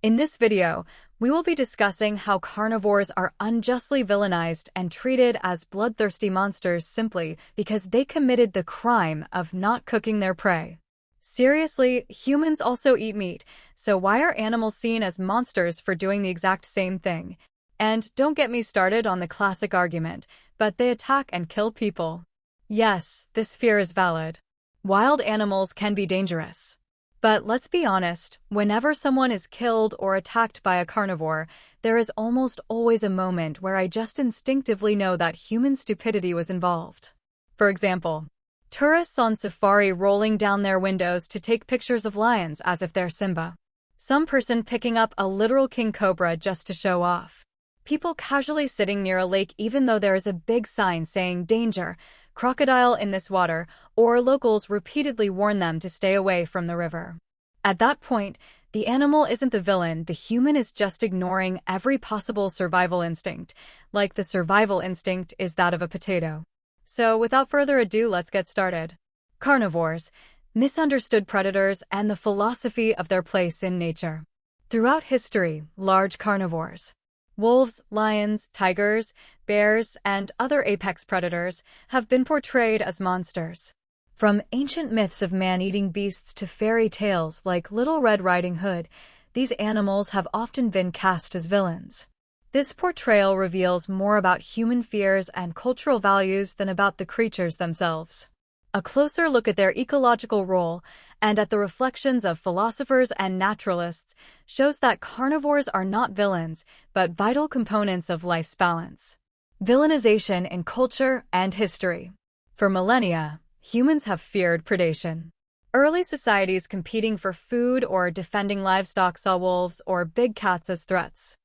In this video, we will be discussing how carnivores are unjustly villainized and treated as bloodthirsty monsters simply because they committed the crime of not cooking their prey. Seriously, humans also eat meat, so why are animals seen as monsters for doing the exact same thing? And don't get me started on the classic argument, but they attack and kill people. Yes, this fear is valid. Wild animals can be dangerous. But let's be honest, whenever someone is killed or attacked by a carnivore, there is almost always a moment where I just instinctively know that human stupidity was involved. For example, tourists on safari rolling down their windows to take pictures of lions as if they're Simba. Some person picking up a literal king cobra just to show off. People casually sitting near a lake even though there is a big sign saying danger, crocodile in this water, or locals repeatedly warn them to stay away from the river. At that point, the animal isn't the villain, the human is just ignoring every possible survival instinct, like the survival instinct is that of a potato. So without further ado, let's get started. Carnivores, misunderstood predators, and the philosophy of their place in nature. Throughout history, large carnivores, wolves, lions, tigers, bears, and other apex predators have been portrayed as monsters. From ancient myths of man-eating beasts to fairy tales like Little Red Riding Hood, these animals have often been cast as villains. This portrayal reveals more about human fears and cultural values than about the creatures themselves. A closer look at their ecological role and at the reflections of philosophers and naturalists shows that carnivores are not villains, but vital components of life's balance. Villainization in culture and history. For millennia, humans have feared predation. Early societies competing for food or defending livestock saw wolves or big cats as threats.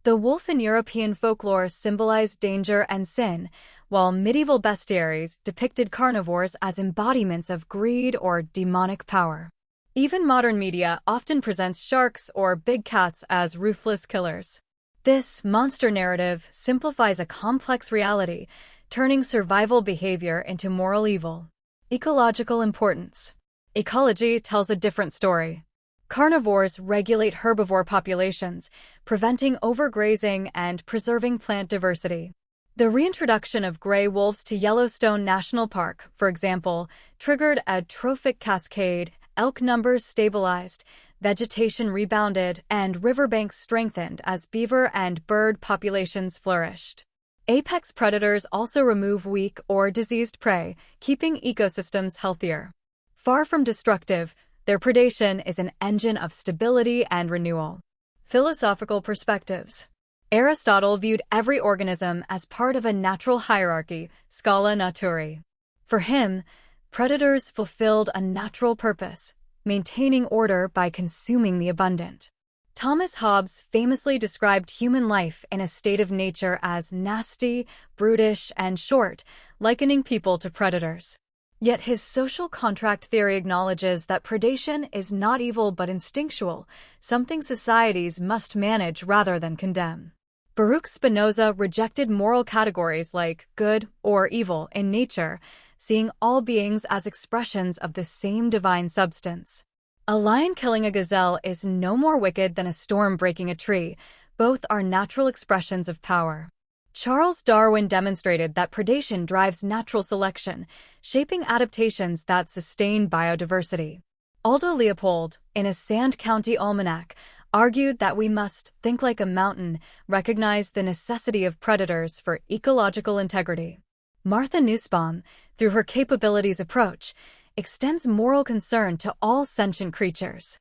The wolf in European folklore symbolized danger and sin, while medieval bestiaries depicted carnivores as embodiments of greed or demonic power. Even modern media often presents sharks or big cats as ruthless killers. This monster narrative simplifies a complex reality, turning survival behavior into moral evil. Ecological importance. Ecology tells a different story. Carnivores regulate herbivore populations, preventing overgrazing and preserving plant diversity. The reintroduction of gray wolves to Yellowstone National Park, for example, triggered a trophic cascade, elk numbers stabilized, vegetation rebounded, and riverbanks strengthened as beaver and bird populations flourished. Apex predators also remove weak or diseased prey, keeping ecosystems healthier. Far from destructive, their predation is an engine of stability and renewal. Philosophical perspectives. Aristotle viewed every organism as part of a natural hierarchy, scala naturae. For him, predators fulfilled a natural purpose, maintaining order by consuming the abundant. Thomas Hobbes famously described human life in a state of nature as nasty, brutish, and short, likening people to predators. Yet his social contract theory acknowledges that predation is not evil but instinctual, something societies must manage rather than condemn. Baruch Spinoza rejected moral categories like good or evil in nature, seeing all beings as expressions of the same divine substance. A lion killing a gazelle is no more wicked than a storm breaking a tree. Both are natural expressions of power. Charles Darwin demonstrated that predation drives natural selection, shaping adaptations that sustain biodiversity. Aldo Leopold, in a Sand County Almanac, argued that we must think like a mountain, recognize the necessity of predators for ecological integrity. Martha Nussbaum, through her capabilities approach, extends moral concern to all sentient creatures.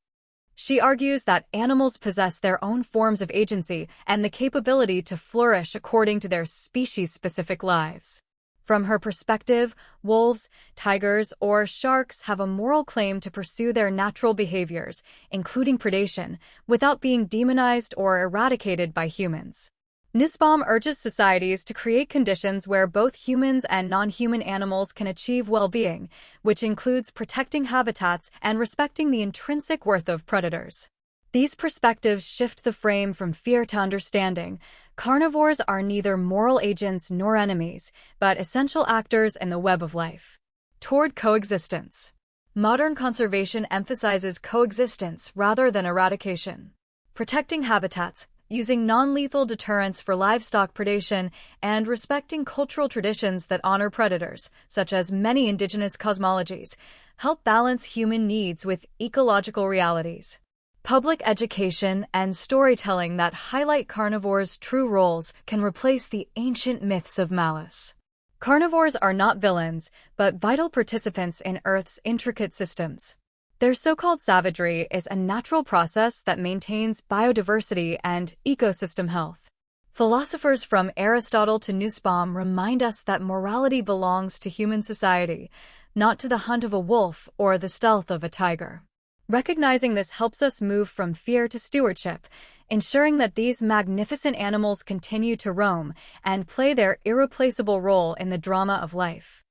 She argues that animals possess their own forms of agency and the capability to flourish according to their species-specific lives. From her perspective, wolves, tigers, or sharks have a moral claim to pursue their natural behaviors, including predation, without being demonized or eradicated by humans. Nussbaum urges societies to create conditions where both humans and non-human animals can achieve well-being, which includes protecting habitats and respecting the intrinsic worth of predators. These perspectives shift the frame from fear to understanding. Carnivores are neither moral agents nor enemies, but essential actors in the web of life. Toward coexistence. Modern conservation emphasizes coexistence rather than eradication. protecting habitats, using non-lethal deterrents for livestock predation, and respecting cultural traditions that honor predators, such as many indigenous cosmologies, help balance human needs with ecological realities. Public education and storytelling that highlight carnivores' true roles can replace the ancient myths of malice. Carnivores are not villains, but vital participants in Earth's intricate systems. Their so-called savagery is a natural process that maintains biodiversity and ecosystem health. Philosophers from Aristotle to Nussbaum remind us that morality belongs to human society, not to the hunt of a wolf or the stealth of a tiger. Recognizing this helps us move from fear to stewardship, ensuring that these magnificent animals continue to roam and play their irreplaceable role in the drama of life.